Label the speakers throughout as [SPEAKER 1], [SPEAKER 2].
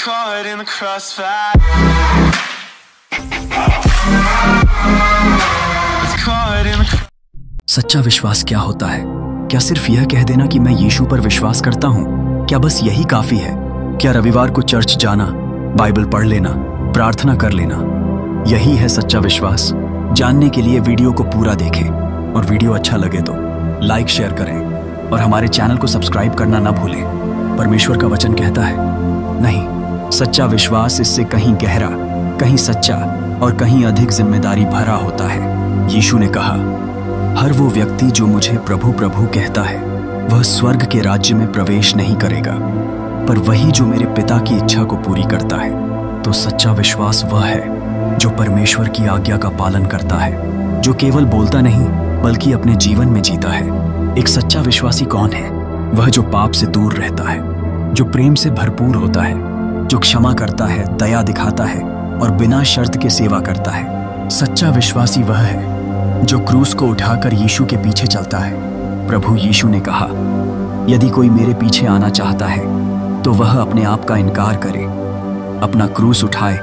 [SPEAKER 1] caught in the crossfire. It's caught in the...
[SPEAKER 2] सच्चा विश्वास क्या होता है? क्या सिर्फ यह कह देना कि मैं यीशु पर विश्वास करता हूँ? क्या बस यही काफी है? क्या रविवार को चर्च जाना, बाइबल पढ़ लेना, प्रार्थना कर लेना, यही है सच्चा विश्वास? जानने के लिए वीडियो को पूरा देखें और वीडियो अच्छा लगे तो लाइक शेयर करें और हमारे चैनल को सब्सक्राइब करना ना भूलें। परमेश्वर का वचन कहता है, नहीं, सच्चा विश्वास इससे कहीं गहरा, कहीं सच्चा और कहीं अधिक जिम्मेदारी भरा होता है। यीशु ने कहा, हर वो व्यक्ति जो मुझे प्रभु प्रभु कहता है वह स्वर्ग के राज्य में प्रवेश नहीं करेगा, पर वही जो मेरे पिता की इच्छा को पूरी करता है। तो सच्चा विश्वास वह है जो परमेश्वर की आज्ञा का पालन करता है, जो केवल बोलता नहीं बल्कि अपने जीवन में जीता है। एक सच्चा विश्वासी कौन है? वह जो पाप से दूर रहता है, जो प्रेम से भरपूर होता है, जो क्षमा करता है, दया दिखाता है और बिना शर्त के सेवा करता है। सच्चा विश्वासी वह है जो क्रूस को उठाकर यीशु के पीछे चलता है। प्रभु यीशु ने कहा, यदि कोई मेरे पीछे आना चाहता है तो वह अपने आप का इनकार करे, अपना क्रूस उठाए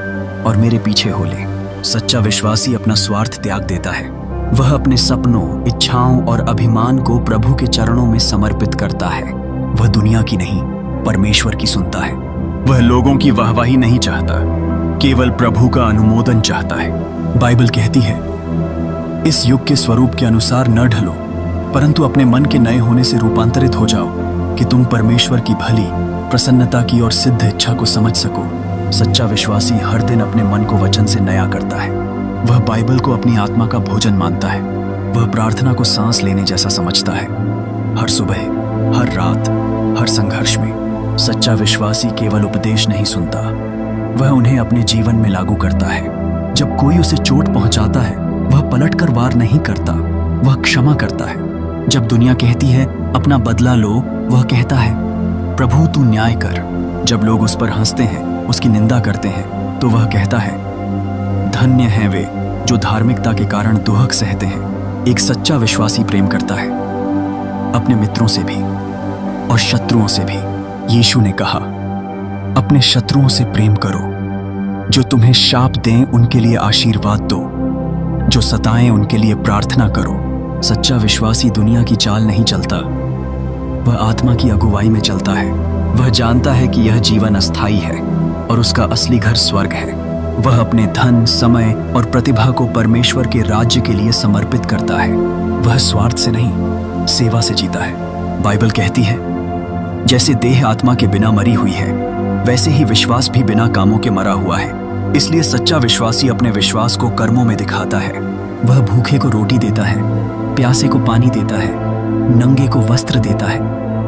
[SPEAKER 2] और मेरे पीछे हो ले। सच्चा विश्वासी अपना स्वार्थ त्याग देता है। वह अपने सपनों, इच्छाओं और अभिमान को प्रभु के चरणों में समर्पित करता है। वह दुनिया की नहीं, परमेश्वर की सुनता है। वह लोगों की वाहवाही नहीं चाहता, केवल प्रभु का अनुमोदन चाहता है। बाइबल कहती है, इस युग के स्वरूप के अनुसार न ढलो, परंतु अपने मन के नए होने से रूपांतरित हो जाओ कि तुम परमेश्वर की भली, प्रसन्नता की और सिद्ध इच्छा को समझ सको। सच्चा विश्वासी हर दिन अपने मन को वचन से नया करता है। वह बाइबल को अपनी आत्मा का भोजन मानता है। वह प्रार्थना को सांस लेने जैसा समझता है। हर सुबह, हर रात, हर संघर्ष में सच्चा विश्वासी केवल उपदेश नहीं सुनता, वह उन्हें अपने जीवन में लागू करता है। जब कोई उसे चोट पहुंचाता है वह पलटकर वार नहीं करता, वह क्षमा करता है। जब दुनिया कहती है अपना बदला लो, वह कहता है, प्रभु तू न्याय कर। जब लोग उस पर हंसते हैं, उसकी निंदा करते हैं, तो वह कहता है, धन्य हैं वे जो धार्मिकता के कारण दुहक सहते हैं। एक सच्चा विश्वासी प्रेम करता है, अपने मित्रों से भी और शत्रुओं से भी। यीशु ने कहा, अपने शत्रुओं से प्रेम करो, जो तुम्हें शाप दें उनके लिए आशीर्वाद दो, जो सताएं उनके लिए प्रार्थना करो। सच्चा विश्वासी दुनिया की चाल नहीं चलता, वह आत्मा की अगुवाई में चलता है। वह जानता है कि यह जीवन अस्थायी है और उसका असली घर स्वर्ग है। वह अपने धन, समय और प्रतिभा को परमेश्वर के राज्य के लिए समर्पित करता है। वह स्वार्थ से नहीं, सेवा से जीता है। बाइबल कहती है, जैसे देह आत्मा के बिना मरी हुई है, वैसे ही विश्वास भी बिना कामों के मरा हुआ है। इसलिए सच्चा विश्वासी अपने विश्वास को कर्मों में दिखाता है। वह भूखे को रोटी देता है, प्यासे को पानी देता है, नंगे को वस्त्र देता है।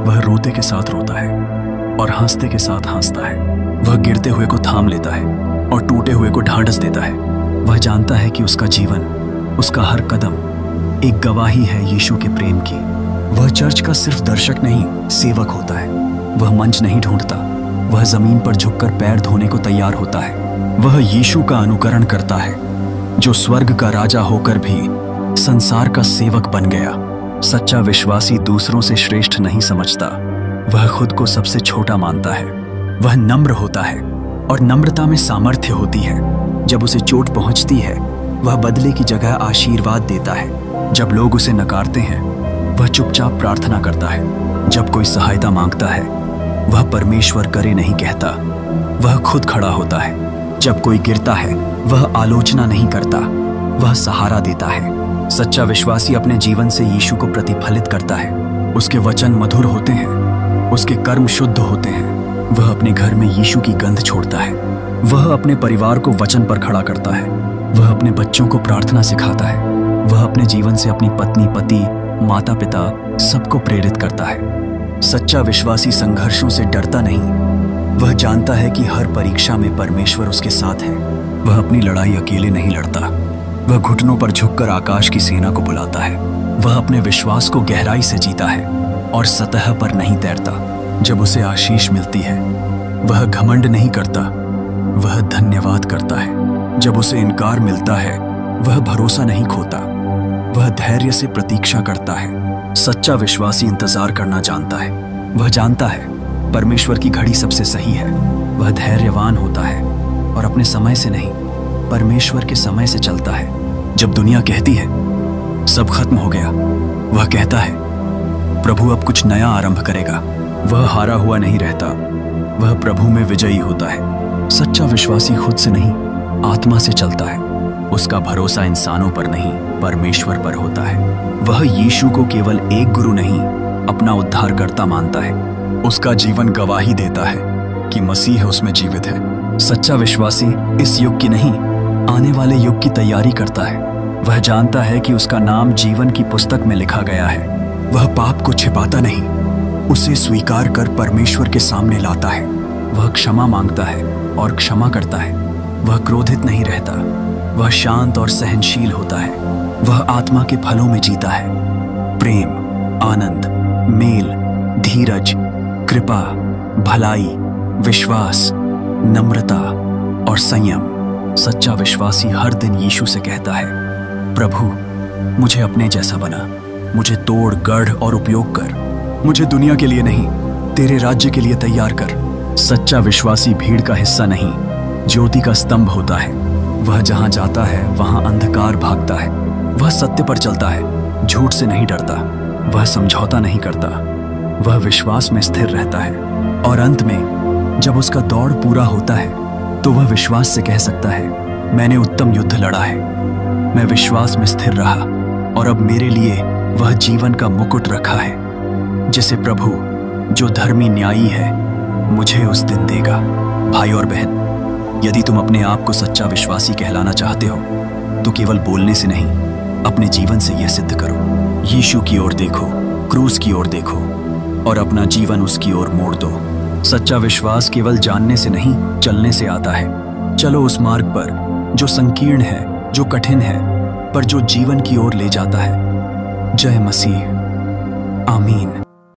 [SPEAKER 2] वह रोते के साथ रोता है और हंसते के साथ हंसता है। वह गिरते हुए को थाम लेता है और टूटे हुए को ढांढस देता है। वह जानता है कि उसका जीवन, उसका हर कदम एक गवाही है यीशु के प्रेम की। वह चर्च का सिर्फ दर्शक नहीं, सेवक होता है। वह मंच नहीं ढूंढता, वह जमीन पर झुककर पैर धोने को तैयार होता है। वह यीशु का अनुकरण करता है, जो स्वर्ग का राजा होकर भी संसार का सेवक बन गया। सच्चा विश्वासी दूसरों से श्रेष्ठ नहीं समझता, वह खुद को सबसे छोटा मानता है। वह नम्र होता है और नम्रता में सामर्थ्य होती है। जब उसे चोट पहुंचती है, वह बदले की जगह आशीर्वाद देता है। जब लोग उसे नकारते हैं, वह चुपचाप प्रार्थना करता है। जब कोई सहायता मांगता है, वह परमेश्वर करे नहीं कहता, वह खुद खड़ा होता है। जब कोई गिरता है, वह आलोचना नहीं करता, वह सहारा देता है। सच्चा विश्वासी अपने जीवन से यीशु को प्रतिफलित करता है। उसके वचन मधुर होते हैं, उसके कर्म शुद्ध होते हैं। वह अपने घर में यीशु की गंध छोड़ता है। वह अपने परिवार को वचन पर खड़ा करता है। वह अपने बच्चों को प्रार्थना सिखाता है। वह अपने जीवन से अपनी पत्नी, पति, माता पिता सबको प्रेरित करता है। सच्चा विश्वासी संघर्षों से डरता नहीं, वह जानता है कि हर परीक्षा में परमेश्वर उसके साथ है। वह अपनी लड़ाई अकेले नहीं लड़ता, वह घुटनों पर झुककर आकाश की सेना को बुलाता है। वह अपने विश्वास को गहराई से जीता है और सतह पर नहीं तैरता। जब उसे आशीष मिलती है, वह घमंड नहीं करता, वह धन्यवाद करता है। जब उसे इनकार मिलता है, वह भरोसा नहीं खोता, वह धैर्य से प्रतीक्षा करता है। सच्चा विश्वासी इंतजार करना जानता है। वह जानता है परमेश्वर की घड़ी सबसे सही है। वह धैर्यवान होता है और अपने समय से नहीं, परमेश्वर के समय से चलता है। जब दुनिया कहती है सब खत्म हो गया, वह कहता है प्रभु अब कुछ नया आरंभ करेगा। वह हारा हुआ नहीं रहता, वह प्रभु में विजयी होता है। सच्चा विश्वासी खुद से नहीं, आत्मा से चलता है। उसका भरोसा इंसानों पर नहीं, परमेश्वर पर होता है। वह यीशु को केवल एक गुरु नहीं, अपना उद्धारकर्ता मानता है। उसका जीवन गवाही देता है कि मसीह उसमें जीवित है। सच्चा विश्वासी इस युग की नहीं, आने वाले युग की तैयारी करता है। वह जानता है कि उसका नाम जीवन की पुस्तक में लिखा गया है। वह पाप को छिपाता नहीं, उसे स्वीकार कर परमेश्वर के सामने लाता है। वह क्षमा मांगता है और क्षमा करता है। वह क्रोधित नहीं रहता, वह शांत और सहनशील होता है। वह आत्मा के फलों में जीता है, प्रेम, आनंद, मेल, धीरज, कृपा, भलाई, विश्वास, नम्रता और संयम। सच्चा विश्वासी हर दिन यीशु से कहता है प्रभु मुझे अपने जैसा बना, मुझे तोड़ गढ़ और उपयोग कर। मुझे दुनिया के लिए नहीं, तेरे राज्य के लिए तैयार कर। सच्चा विश्वासी भीड़ का हिस्सा नहीं, ज्योति का स्तंभ होता है। वह जहां जाता है वहां अंधकार भागता है। वह सत्य पर चलता है, झूठ से नहीं डरता। वह समझौता नहीं करता, वह विश्वास में स्थिर रहता है। और अंत में जब उसका दौड़ पूरा होता है तो वह विश्वास से कह सकता है मैंने उत्तम युद्ध लड़ा है, मैं विश्वास में स्थिर रहा और अब मेरे लिए वह जीवन का मुकुट रखा है जिसे प्रभु जो धर्मी न्यायी है मुझे उस दिन देगा। भाई और बहन, यदि तुम अपने आप को सच्चा विश्वासी कहलाना चाहते हो तो केवल बोलने से नहीं, अपने जीवन से यह सिद्ध करो। यीशु की ओर देखो, क्रूस की ओर देखो और अपना जीवन उसकी ओर मोड़ दो। सच्चा विश्वास केवल जानने से नहीं, चलने से आता है। चलो उस मार्ग पर जो संकीर्ण है, जो कठिन है, पर जो जीवन की ओर ले जाता है। जय मसीह। आमीन।